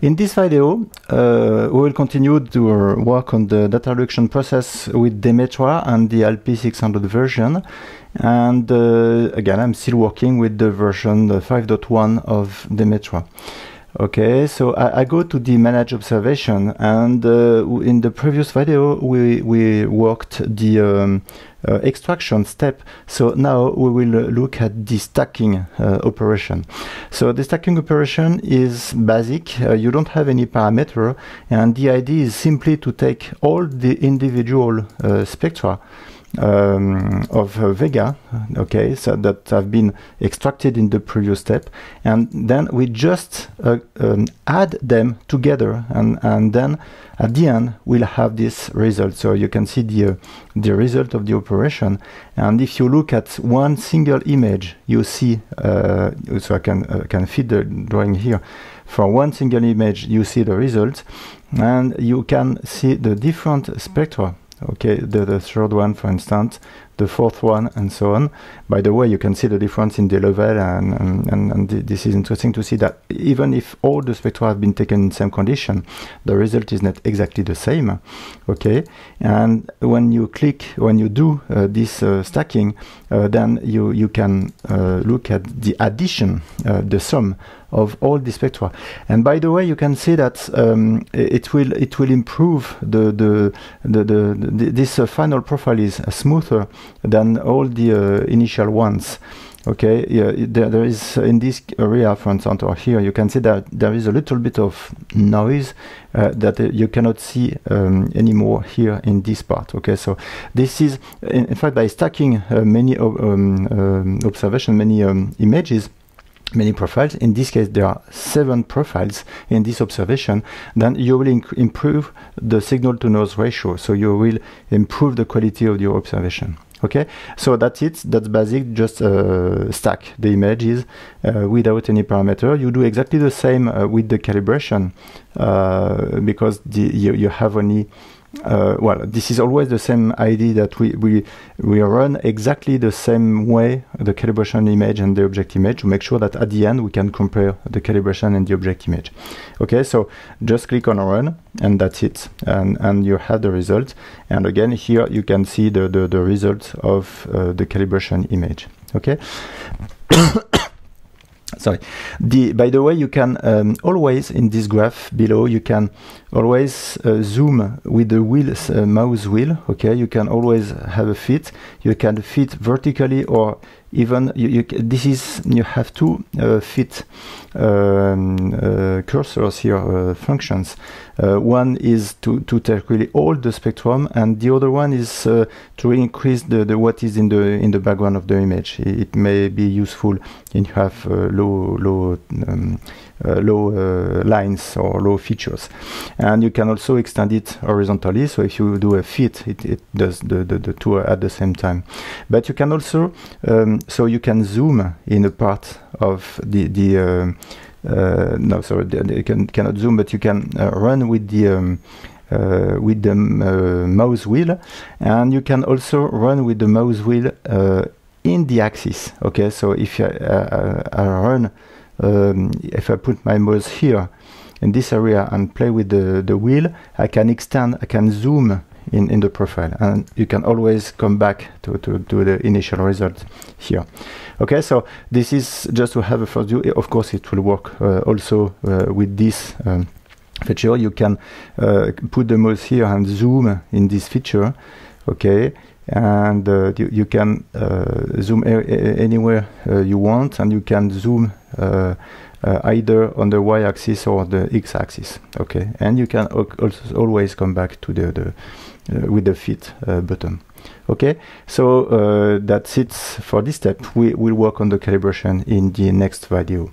In this video, we will continue to work on the data reduction process with Demetra and the LP600 version. And again, I'm still working with the version 5.1 of Demetra. Okay, so I go to the manage observation, and in the previous video we worked the extraction step. So now we will look at the stacking operation. So the stacking operation is basic. You don't have any parameter, and the idea is simply to take all the individual spectra of Vega, okay, so that have been extracted in the previous step, and then we just add them together, and then at the end we'll have this result. So you can see the result of the operation, and if you look at one single image, you see so I can feed the drawing here. For one single image you see the result, and you can see the different spectra. Okay, the third one, for instance, the fourth one, and so on. By the way, you can see the difference in the level, and this is interesting to see that even if all the spectra have been taken in the same condition, the result is not exactly the same. Okay, and when you do this stacking, then you can look at the addition, the sum of all the spectra. And by the way, you can see that it will improve this final profile is smoother than all the initial ones. Okay, yeah, there is in this area, for instance, or here, you can see that there is a little bit of noise that you cannot see anymore here in this part. Okay, so this is in fact by stacking many observation, many images, many profiles. In this case there are 7 profiles in this observation. Then you will improve the signal to noise ratio, so you will improve the quality of your observation. Okay, so that's it. That's basic. Just stack the images without any parameter. You do exactly the same with the calibration, because you have only well, this is always the same idea, that we run exactly the same way the calibration image and the object image to make sure that at the end we can compare the calibration and the object image. Okay, so just click on run, and that's it, and you have the result. And again, here you can see the result of the calibration image. Okay. Sorry. By the way, you can always, in this graph below, you can always zoom with the wheel, mouse wheel. Okay, you can always have a fit. You can fit vertically, or even you have two fit cursors here, functions. One is to take really all the spectrum, and the other one is to increase the what is in the background of the image. It may be useful if you have low lines or low features, and you can also extend it horizontally. So if you do a fit, it does the two at the same time. But you can also so you can zoom in a part of no, sorry, you cannot zoom, but you can run with the mouse wheel, and you can also run with the mouse wheel in the axis. Okay, so if I run, if I put my mouse here in this area and play with the wheel, I can extend, I can zoom in the profile, and you can always come back to the initial result here. Okay, so this is just to have a first view. Of course, it will work also with this feature. You can put the mouse here and zoom in this feature. Okay, and you can zoom anywhere you want, and you can zoom either on the y-axis or the x-axis. Okay, and you can also always come back to the with the fit button. Okay, so that's it for this step. We will work on the calibration in the next video.